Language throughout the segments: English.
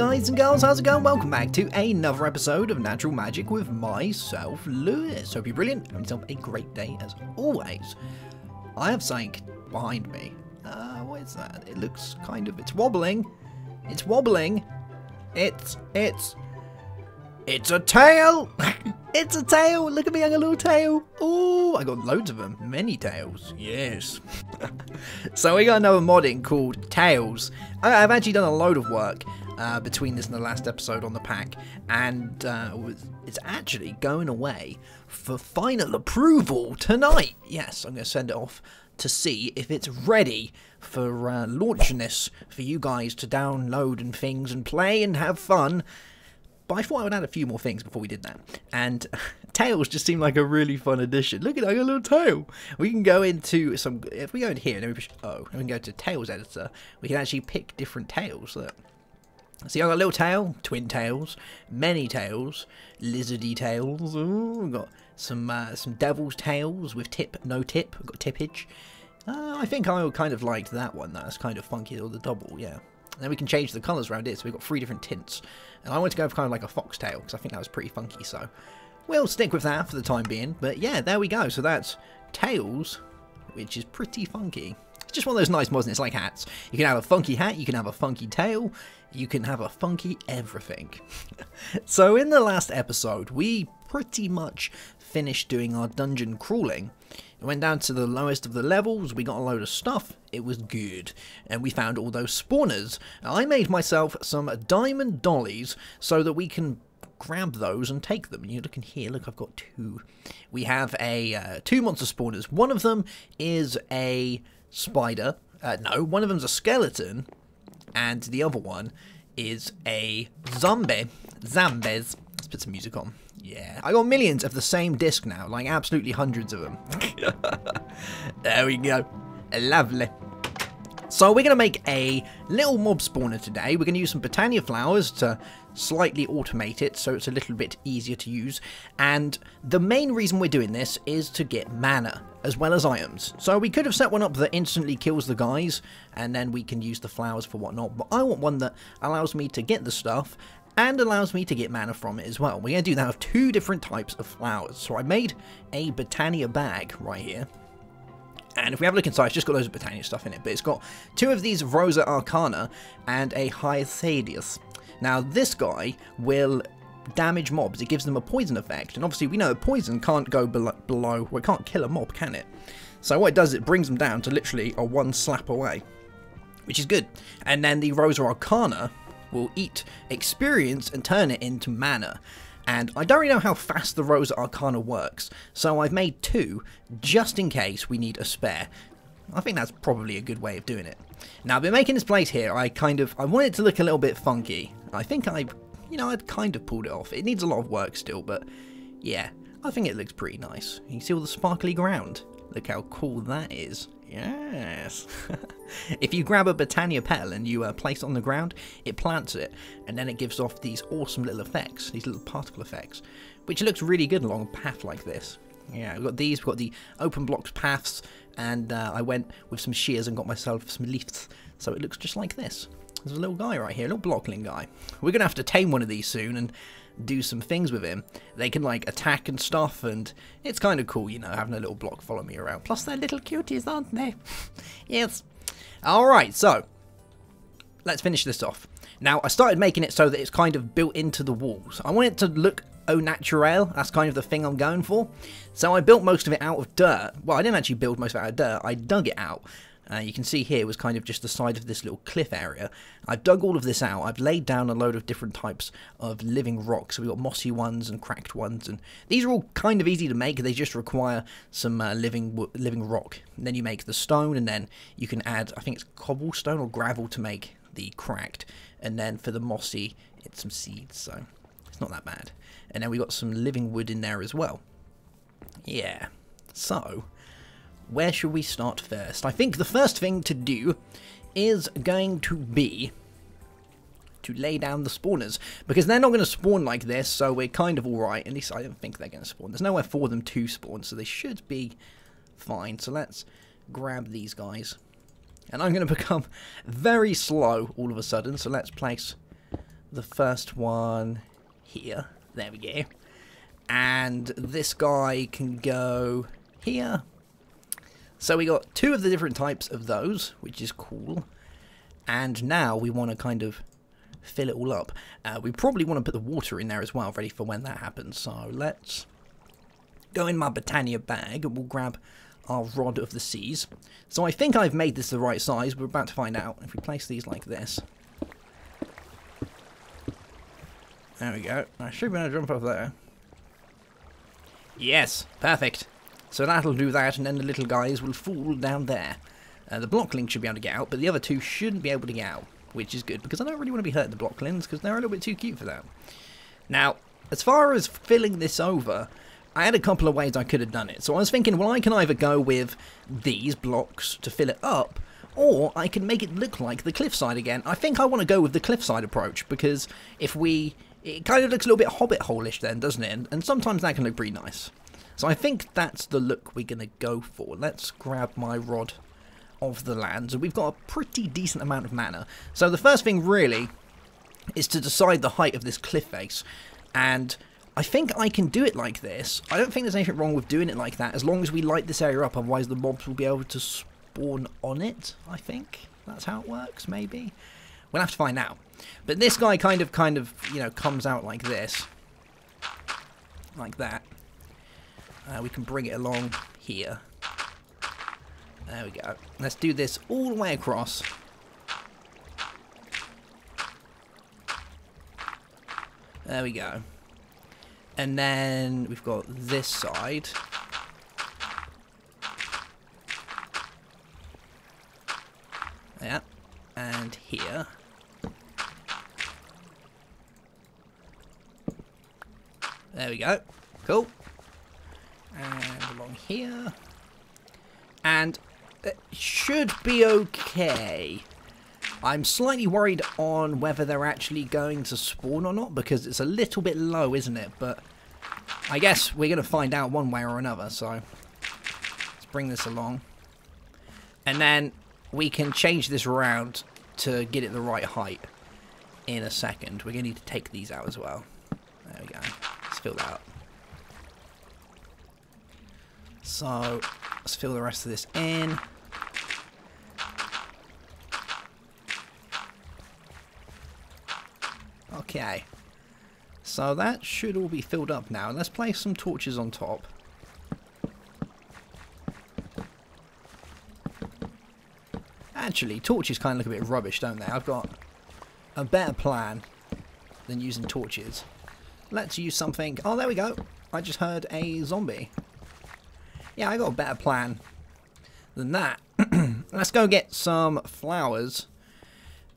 guys and girls, how's it going? Welcome back to another episode of Natural Magic with myself, Lewis. Hope you're brilliant, having yourself a great day as always. I have something behind me. What is that? It looks kind of, it's wobbling. It's wobbling. It's a tail! It's a tail! Look at me, I got a little tail. Oh, I got loads of them. Many tails. Yes. So we got another modding called Tails. I've actually done a load of work between this and the last episode on the pack. And it's actually going away for final approval tonight. Yes, I'm going to send it off to see if it's ready for launching this for you guys to download and things and play and have fun. But I thought I would add a few more things before we did that. And tails just seemed like a really fun addition. Look at that, I got a little tail. We can go into some, if we go in here, and then we push, and we can go to Tails Editor, we can actually pick different tails. Look. See, I got a little tail, twin tails, many tails, lizardy tails. Ooh, we've got some devil's tails with tip, no tip. We've got tippage. I think I kind of liked that one. That's kind of funky, or the double, yeah. And then we can change the colours around it, so we've got 3 different tints. And I want to go for kind of like a foxtail, because I think that was pretty funky, so we'll stick with that for the time being. But yeah, there we go. So that's Tails, which is pretty funky. It's just one of those nice mods, and it's like hats. You can have a funky hat, you can have a funky tail, you can have a funky everything. So in the last episode, we pretty much finished doing our dungeon crawling. We went down to the lowest of the levels, we got a load of stuff, it was good, and we found all those spawners. I made myself some diamond dollies so that we can grab those and take them. You look in here, look, I've got 2. We have 2 monster spawners. One of them is a spider, no, one of them's a skeleton, and the other one is a zombie. Zombies. Let's put some music on. Yeah, I got millions of the same disc now, like absolutely hundreds of them. There we go. Lovely. So we're going to make a little mob spawner today. We're going to use some Botania flowers to slightly automate it so it's a little bit easier to use. And the main reason we're doing this is to get mana as well as items. So we could have set one up that instantly kills the guys and then we can use the flowers for whatnot. But I want one that allows me to get the stuff and allows me to get mana from it as well. We're going to do that with 2 different types of flowers. So I made a Botania bag right here. And if we have a look inside, it's just got loads of Botania stuff in it. But it's got 2 of these Rosa Arcana and a Hyacedius. Now this guy will damage mobs. It gives them a poison effect. And obviously we know that poison can't go below, well, it can't kill a mob, can it? So what it does, it brings them down to literally a 1 slap away. Which is good. And then the Rosa Arcana will eat experience and turn it into mana. And I don't really know how fast the Rosa Arcana works, so I've made 2 just in case we need a spare. I think that's probably a good way of doing it. Now, I've been making this place here, I want it to look a little bit funky. I think I'd kind of pulled it off. It needs a lot of work still, but yeah, I think it looks pretty nice. You can see all the sparkly ground. Look how cool that is. Yes. If you grab a Botania petal and you place it on the ground, it plants it, and then it gives off these awesome little effects, these little particle effects, which looks really good along a path like this. Yeah, we've got these, we've got the open blocks paths, and I went with some shears and got myself some leaves, so it looks just like this. There's a little guy right here, a little blockling guy. We're going to have to tame one of these soon and do some things with him. They can like attack and stuff, and it's kind of cool, you know, having a little block follow me around. Plus they're little cuties, aren't they? Yes. Alright, so let's finish this off. Now I started making it so that it's kind of built into the walls. I want it to look au naturel. That's kind of the thing I'm going for. So I built most of it out of dirt. Well, I didn't actually build most of it out of dirt. I dug it out. You can see here was kind of just the side of this little cliff area. I've dug all of this out. I've laid down a load of different types of living rocks. So we've got mossy ones and cracked ones, and these are all kind of easy to make. They just require some living rock. And then you make the stone, and then you can add, I think it's cobblestone or gravel to make the cracked. And then for the mossy, it's some seeds, so it's not that bad. And then we got some living wood in there as well. Yeah, so where should we start first? I think the first thing to do is going to be to lay down the spawners, because they're not going to spawn like this, so we're kind of alright. At least I don't think they're going to spawn. There's nowhere for them to spawn, so they should be fine. So let's grab these guys. And I'm going to become very slow all of a sudden, so let's place the first one here. There we go. And this guy can go here. So we got 2 of the different types of those, which is cool. And now we want to kind of fill it all up. We probably want to put the water in there as well, ready for when that happens. So let's go in my Botania bag and we'll grab our Rod of the Seas. So I think I've made this the right size. We're about to find out. If we place these like this. There we go. I should be able to jump over there. Yes, perfect. So that'll do that, and then the little guys will fall down there. The blocklings should be able to get out, but the other 2 shouldn't be able to get out, which is good, because I don't really want to be hurting the blocklings, because they're a little bit too cute for that. Now, as far as filling this over, I had a couple of ways I could have done it. So I was thinking, well, I can either go with these blocks to fill it up, or I can make it look like the cliffside again. I think I want to go with the cliffside approach, because if we... It kind of looks a little bit Hobbit hole-ish then, doesn't it? And sometimes that can look pretty nice. So I think that's the look we're going to go for. Let's grab my Rod of the Land. So we've got a pretty decent amount of mana. So the first thing really is to decide the height of this cliff face. And I think I can do it like this. I don't think there's anything wrong with doing it like that, as long as we light this area up. Otherwise the mobs will be able to spawn on it, I think. That's how it works, maybe. We'll have to find out. But this guy kind of, you know, comes out like this. Like that. We can bring it along here. There we go. Let's do this all the way across. There we go. And then we've got this side. Yeah. And here. There we go. Cool. And along here. And it should be okay. I'm slightly worried on whether they're actually going to spawn or not, because it's a little bit low, isn't it? But I guess we're going to find out one way or another, so let's bring this along. And then we can change this around to get it the right height in a second. We're going to need to take these out as well. There we go. Let's fill that up. So let's fill the rest of this in. Okay. So that should all be filled up now. Let's place some torches on top. Actually, torches kind of look a bit rubbish, don't they? I've got a better plan than using torches. Let's use something... Oh, there we go. I just heard a zombie. Yeah, I got a better plan than that. Let's go get some flowers,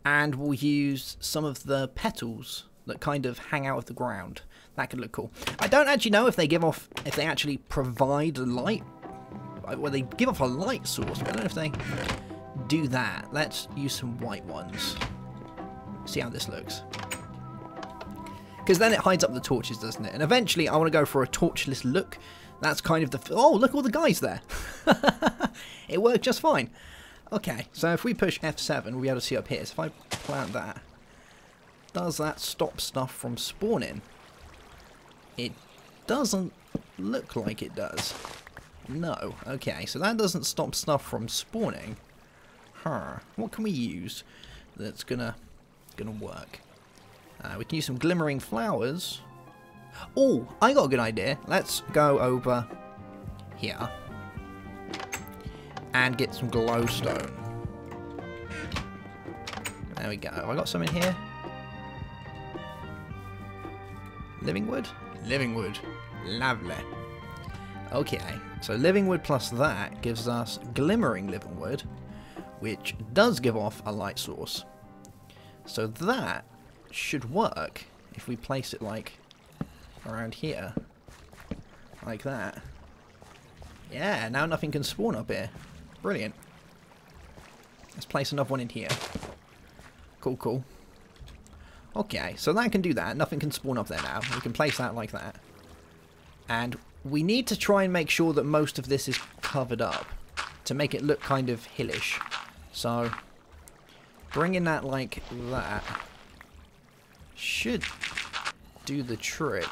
and we'll use some of the petals that kind of hang out of the ground. That could look cool. I don't actually know if they give off... If they actually provide light. Well, they give off a light source, but I don't know if they... do that. Let's use some white ones. See how this looks. Because then it hides up the torches, doesn't it? And eventually I want to go for a torchless look. That's kind of the... Oh, look, all the guys there. It worked just fine. Okay, so if we push F7, we'll be able to see up here. So if I plant that, does that stop stuff from spawning? It doesn't look like it does. No. Okay, so that doesn't stop stuff from spawning. Huh. What can we use that's gonna work? We can use some glimmering flowers. Oh, I got a good idea. Let's go over here and get some glowstone. There we go. Have I got some in here? Living wood? Living wood. Lovely. Okay, so living wood plus that gives us glimmering living wood, which does give off a light source. So that should work if we place it like around here. Like that. Yeah, now nothing can spawn up here. Brilliant. Let's place another one in here. Cool, cool. Okay, so that can do that. Nothing can spawn up there now. We can place that like that. And we need to try and make sure that most of this is covered up to make it look kind of hillish. So, bringing that like that. should do the trick.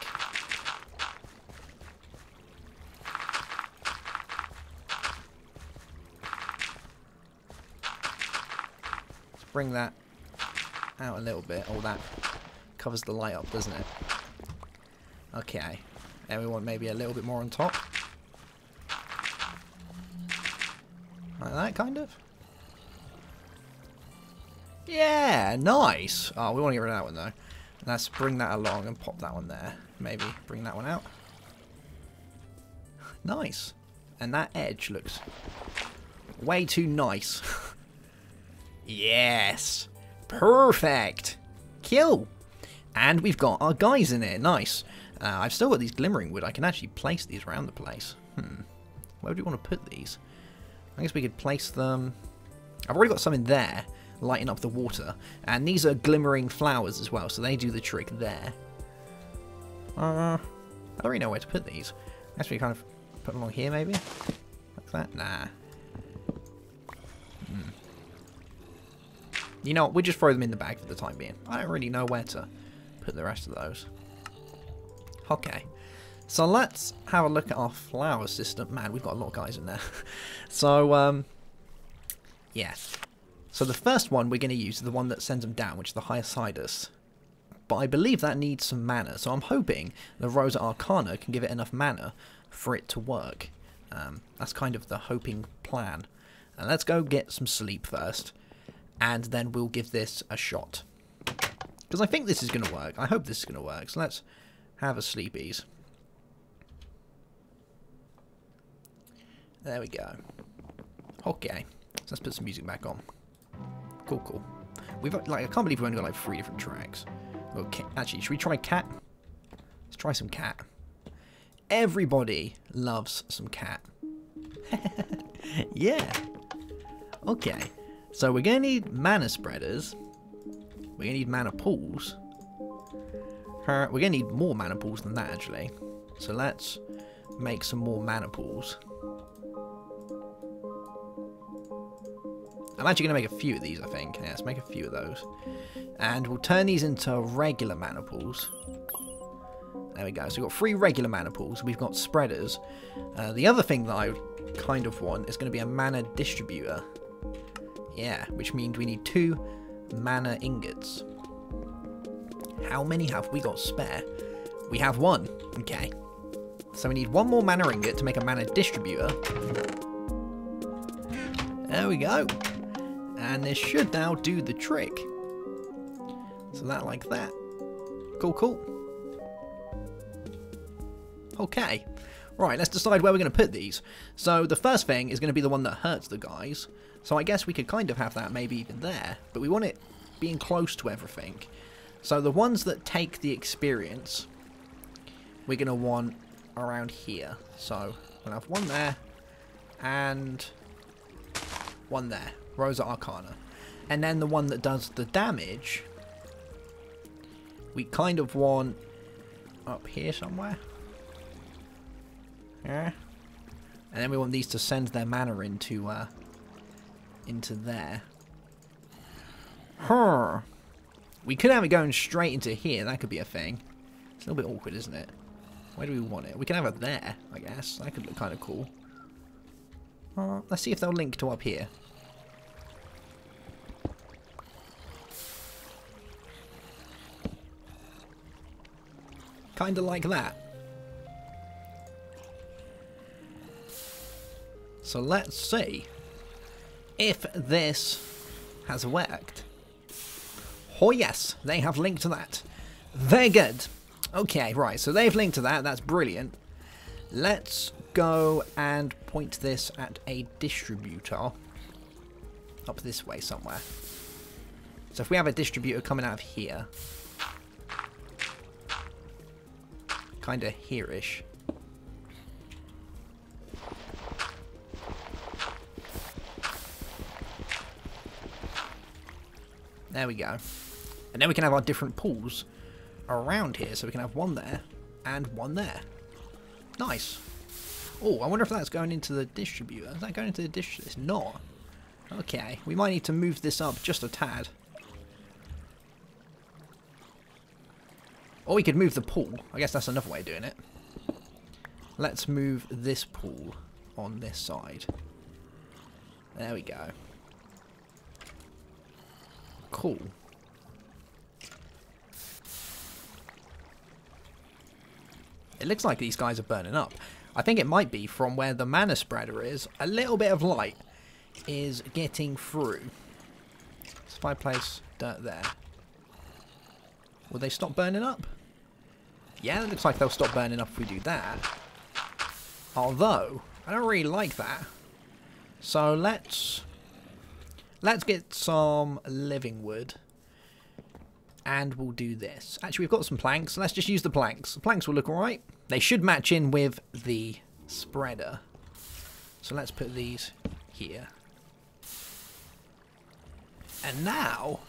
Let's bring that out a little bit. Oh, that covers the light up, doesn't it? Okay. And we want maybe a little bit more on top. Like that, kind of. Yeah, nice. Oh, we want to get rid of that one, though. Let's bring that along and pop that one there. Maybe bring that one out. Nice. And that edge looks way too nice. Yes. Perfect. Kill. And we've got our guys in it. Nice. I've still got these glimmering wood. I can actually place these around the place. Where do we want to put these? I guess we could place them... I've already got some in there, lighting up the water. And these are glimmering flowers as well, so they do the trick there. I don't really know where to put these. I guess we kind of put them along here, maybe? Like that? Nah. You know what? We'll just throw them in the bag for the time being. I don't really know where to put the rest of those. Okay. So let's have a look at our flower system. Man, we've got a lot of guys in there. So, yeah. So the first one we're going to use is the one that sends them down, which is the Hyacinthus. But I believe that needs some mana, so I'm hoping the Rosa Arcana can give it enough mana for it to work. That's kind of the hoping plan. And let's go get some sleep first, and then we'll give this a shot. Because I think this is going to work. I hope this is going to work. So let's have a sleepies. There we go. Okay. So let's put some music back on. Cool, cool. We've got, like, I can't believe we've only got like 3 different tracks. Okay, actually, should we try cat? Let's try some cat. Everybody loves some cat. Yeah. Okay. So we're going to need mana spreaders. We're going to need mana pools. We're going to need more mana pools than that, actually. So let's make some more mana pools. I'm actually going to make a few of these, I think. Yeah, let's make a few of those. And we'll turn these into regular mana pools. There we go. So we've got 3 regular mana pools. We've got spreaders. The other thing that I kind of want is going to be a mana distributor. Yeah, which means we need 2 mana ingots. How many have we got spare? We have 1. Okay. So we need 1 more mana ingot to make a mana distributor. There we go. And this should now do the trick. So that like that. Cool, cool. Okay. Right, let's decide where we're going to put these. So the first thing is going to be the one that hurts the guys. So I guess we could kind of have that maybe even there. But we want it being close to everything. So the ones that take the experience, we're going to want around here. So we'll have 1 there and 1 there. Rosa Arcana. And then the one that does the damage, we kind of want up here somewhere. Yeah. And then we want these to send their mana into there. We could have it going straight into here. That could be a thing. It's a little bit awkward, isn't it? Where do we want it? We can have it there, I guess. That could look kind of cool. Let's see if they'll link to up here. Kind of like that. So let's see if this has worked. Oh yes, they have linked to that. Very good. Okay, right, so they've linked to that. That's brilliant. Let's go and point this at a distributor. Up this way somewhere. So if we have a distributor coming out of here. Kind of here-ish. There we go. And then we can have our different pools around here. So we can have 1 there and 1 there. Nice. Oh, I wonder if that's going into the distributor. Is that going into the distributor? It's not. Okay. We might need to move this up just a tad. Or we could move the pool. I guess that's another way of doing it. Let's move this pool on this side. There we go. Cool. It looks like these guys are burning up. I think it might be from where the mana spreader is. A little bit of light is getting through. So if I place dirt there, will they stop burning up? Yeah, it looks like they'll stop burning up if we do that. Although, I don't really like that. So let's get some living wood. And we'll do this. Actually, we've got some planks. Let's just use the planks. The planks will look alright. They should match in with the spreader. So let's put these here. And now,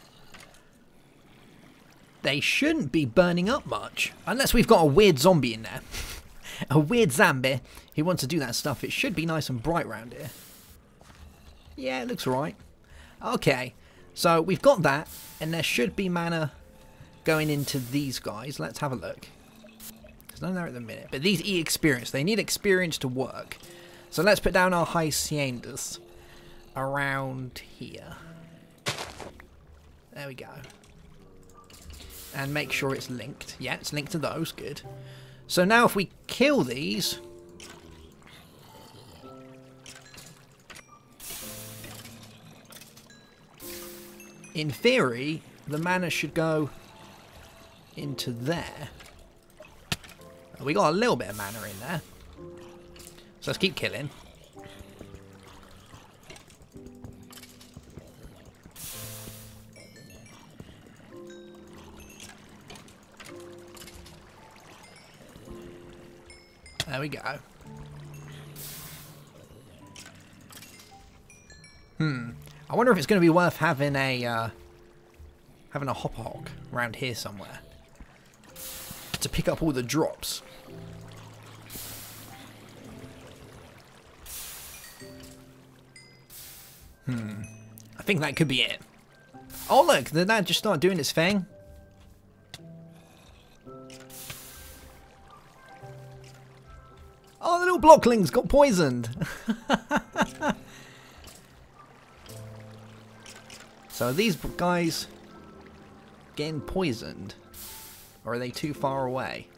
they shouldn't be burning up much. Unless we've got a weird zombie in there. A weird zombie who wants to do that stuff. It should be nice and bright around here. Yeah, it looks alright. Okay, so we've got that. And there should be mana going into these guys. Let's have a look. There's none there at the minute. But these eat experience. They need experience to work. So let's put down our haciendas around here. There we go. And make sure it's linked. Yeah, it's linked to those. Good. So now if we kill these... in theory, the mana should go into there. We got a little bit of mana in there. So let's keep killing. There we go. I wonder if it's going to be worth having a hopper hog around here somewhere to pick up all the drops. I think that could be it. Oh look, did that just start doing its thing? Oh, the little blocklings got poisoned. So are these guys getting poisoned? Or are they too far away?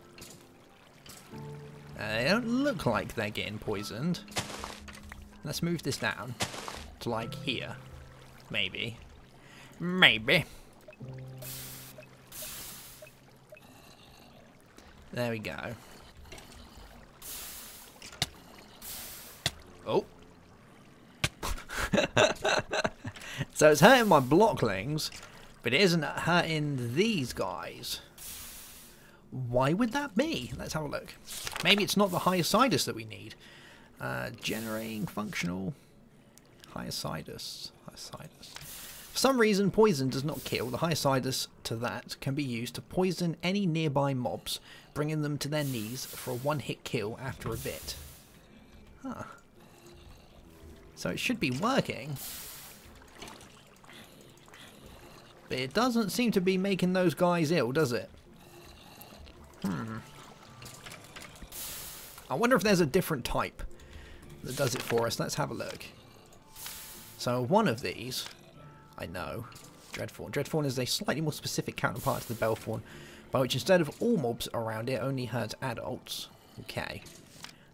They don't look like they're getting poisoned. Let's move this down to like here. Maybe. Maybe. There we go. Oh. So it's hurting my blocklings, but it isn't hurting these guys. Why would that be? Let's have a look. Maybe it's not the Hyacidus that we need. Generating functional Hyacidus. For some reason, poison does not kill. The Hyacidus to that can be used to poison any nearby mobs, bringing them to their knees for a one-hit kill after a bit. Huh. So it should be working. But it doesn't seem to be making those guys ill, does it? I wonder if there's a different type that does it for us. Let's have a look. So one of these, I know, Dreadthorn. Dreadthorn is a slightly more specific counterpart to the Belthorn, by which instead of all mobs around it, only hurts adults. Okay.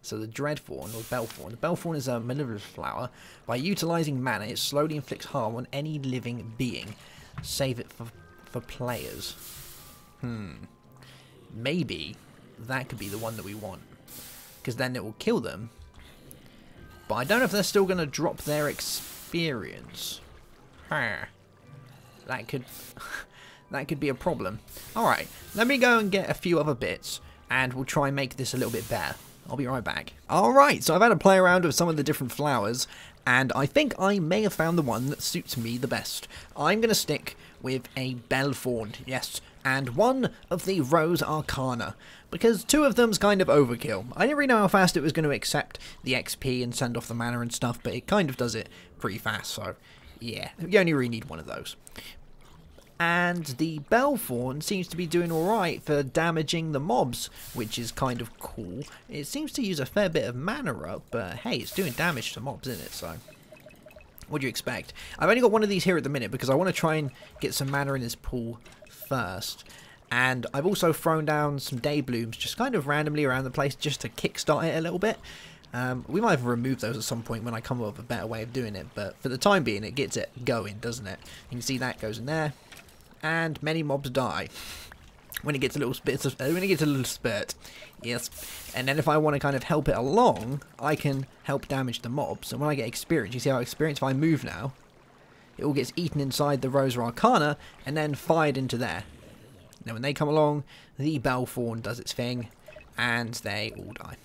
So the Dreadthorn, or Belthorn. The Belthorn is a malevolent flower. By utilising mana, it slowly inflicts harm on any living being. Save it for players. Maybe that could be the one that we want. Because then it will kill them. But I don't know if they're still going to drop their experience. That could be a problem. Alright, let me go and get a few other bits. And we'll try and make this a little bit better. I'll be right back. Alright, so I've had a play around with some of the different flowers. And I think I may have found the one that suits me the best. I'm going to stick with a Belthorn, yes, and one of the Rose Arcana, because two of them's kind of overkill. I didn't really know how fast it was going to accept the XP and send off the mana and stuff, but it kind of does it pretty fast, so yeah, you only really need one of those. And the Belthorn seems to be doing alright for damaging the mobs, which is kind of cool. It seems to use a fair bit of mana up, but hey, it's doing damage to mobs, isn't it? So, what do you expect? I've only got one of these here at the minute because I want to try and get some mana in this pool first. And I've also thrown down some day blooms just kind of randomly around the place just to kickstart it a little bit. We might have removed those at some point when I come up with a better way of doing it, but for the time being it gets it going, doesn't it? You can see that goes in there. And many mobs die when it gets a little spurt. Yes. And then if I want to kind of help it along, I can help damage the mobs. And when I get experience, you see how experience, if I move now, it all gets eaten inside the Rosa Arcana and then fired into there. Now when they come along, the Belthorn does its thing and they all die.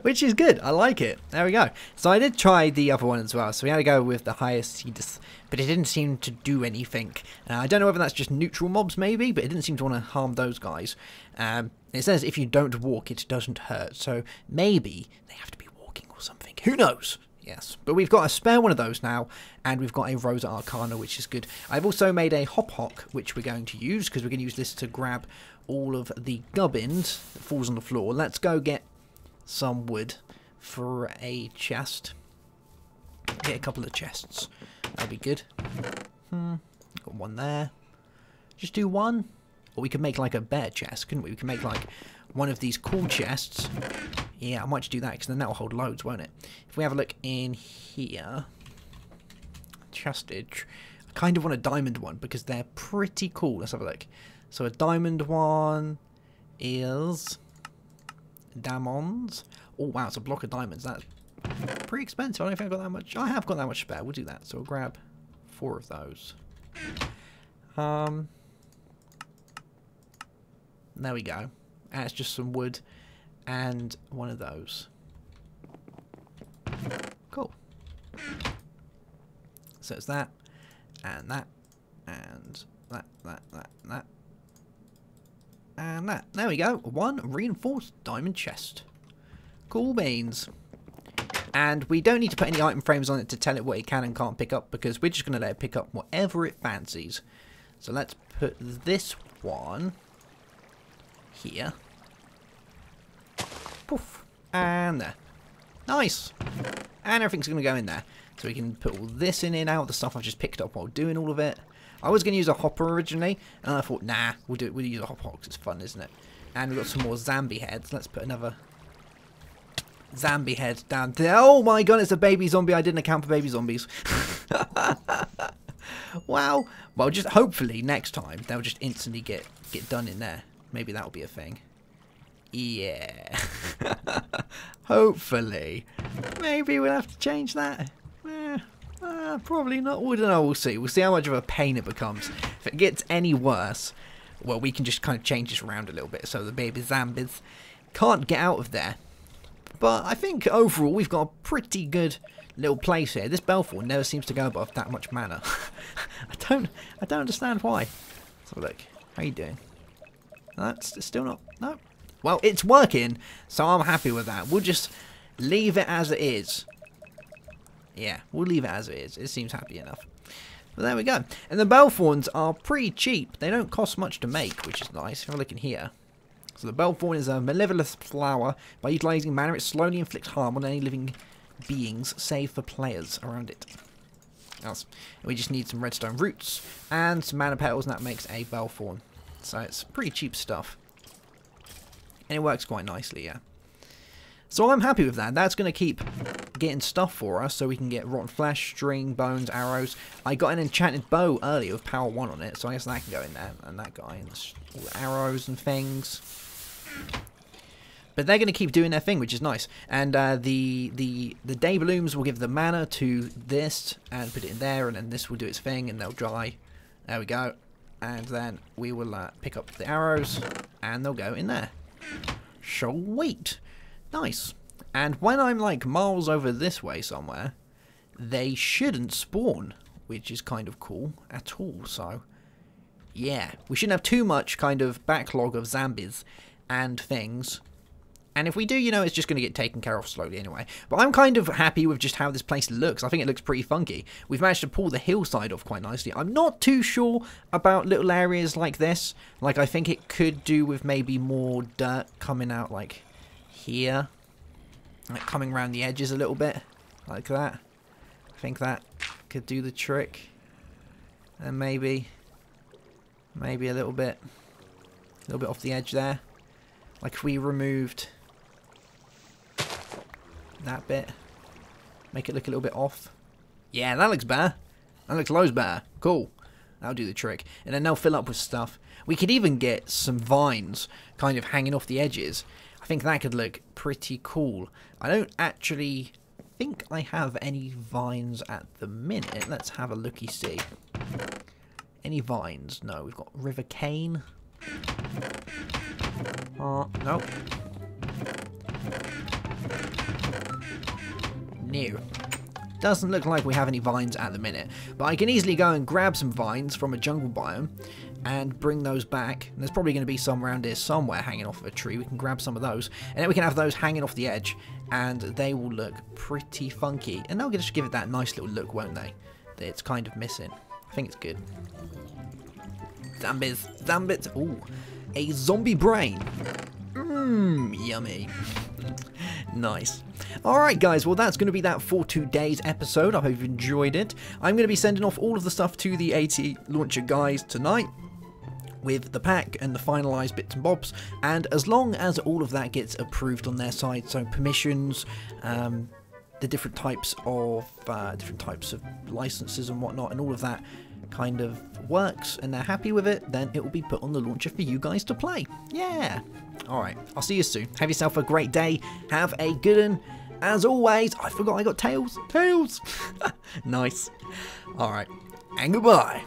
Which is good, I like it. There we go. So I did try the other one as well, so we had to go with the highest Cetus, but it didn't seem to do anything. I don't know whether that's just neutral mobs maybe, but it didn't seem to want to harm those guys. It says if you don't walk it doesn't hurt, so maybe they have to be walking or something. Who knows? Yes, but we've got a spare one of those now, and we've got a Rosa Arcana, which is good. I've also made a Hop Hock, which we're going to use, because we're going to use this to grab all of the gubbins that falls on the floor. Let's go get some wood for a chest. Get a couple of chests. That'll be good. Got one there. Just do one. Or we could make like a bear chest, couldn't we? We can make like one of these cool chests. Yeah, I might just do that because then that'll hold loads, won't it? If we have a look in here, chestage, I kind of want a diamond one because they're pretty cool. Let's have a look. So a diamond one is diamonds. Oh wow, it's a block of diamonds. That's pretty expensive. I don't think I've got that much. I have got that much spare. We'll do that. So we'll grab 4 of those. There we go. And it's just some wood and one of those. Cool. So it's that, and that, and that, and that. There we go. 1 reinforced diamond chest. Cool beans. And we don't need to put any item frames on it to tell it what it can and can't pick up, because we're just going to let it pick up whatever it fancies. So let's put this one here. Poof. And there. Nice. And everything's going to go in there. So we can put all this in here now, the stuff I've just picked up while doing all of it. I was going to use a hopper originally, and I thought, nah, we'll use a hopper because it's fun, isn't it? And we've got some more zombie heads. Let's put another zombie head down there. Oh my god, it's a baby zombie. I didn't account for baby zombies. Wow. Well, just hopefully next time they'll just instantly get done in there. Maybe that'll be a thing. Yeah. Hopefully. Maybe we'll have to change that. Probably not. We don't know. We'll see. We'll see how much of a pain it becomes. If it gets any worse, well, we can just kind of change this around a little bit so the baby zombies can't get out of there. But I think overall we've got a pretty good little place here. This Belthorn never seems to go above that much mana. I don't understand why. Let's have a look. How you doing? That's still not. No. Well, it's working, so I'm happy with that. We'll just leave it as it is. Yeah, we'll leave it as it is. It seems happy enough. But there we go. And the Belthorns are pretty cheap. They don't cost much to make, which is nice. Have a look in here. So the Belthorn is a malevolent flower. By utilizing mana, it slowly inflicts harm on any living beings, save for players around it. We just need some redstone roots and some mana petals, and that makes a Belthorn. So it's pretty cheap stuff. And it works quite nicely, yeah. So I'm happy with that. That's going to keep getting stuff for us, so we can get rotten flesh, string, bones, arrows. I got an enchanted bow earlier with power 1 on it, so I guess that can go in there. And that guy, and all the arrows and things. But they're going to keep doing their thing, which is nice. And the day blooms will give the mana to this, and put it in there, and then this will do its thing, and they'll dry. There we go. And then we will pick up the arrows, and they'll go in there. Sweet. Nice. And when I'm like miles over this way somewhere, they shouldn't spawn, which is kind of cool at all. So, yeah. We shouldn't have too much kind of backlog of zombies and things And if we do, you know, it's just going to get taken care of slowly anyway. But I'm kind of happy with just how this place looks. I think it looks pretty funky. We've managed to pull the hillside off quite nicely. I'm not too sure about little areas like this. Like, I think it could do with maybe more dirt coming out, like, here. Like, coming around the edges a little bit. Like that. I think that could do the trick. And maybe a little bit off the edge there. Like, if we removed that bit, make it look a little bit off. Yeah, that looks better. That looks loads better. Cool. That'll do the trick. And then they'll fill up with stuff. We could even get some vines kind of hanging off the edges. I think that could look pretty cool. I don't actually think I have any vines at the minute. Let's have a looky-see. Any vines? No, we've got river cane. Nope. New. Doesn't look like we have any vines at the minute, but I can easily go and grab some vines from a jungle biome and bring those back. And there's probably going to be some around here somewhere hanging off of a tree. We can grab some of those, and then we can have those hanging off the edge, and they will look pretty funky, and they'll just give it that nice little look, won't they? That it's kind of missing. I think it's good. Zombies. Ooh, a zombie brain. Yummy. Nice. Alright guys, well that's going to be that for today's episode. I hope you've enjoyed it. I'm going to be sending off all of the stuff to the ATLAUNCHER guys tonight with the pack and the finalised bits and bobs, and as long as all of that gets approved on their side, so permissions, the different types of licenses and whatnot, and all of that kind of works and they're happy with it, then it will be put on the launcher for you guys to play. Yeah. Alright, I'll see you soon. Have yourself a great day. Have a good one. As always, I forgot I got tails. Nice. Alright, and goodbye.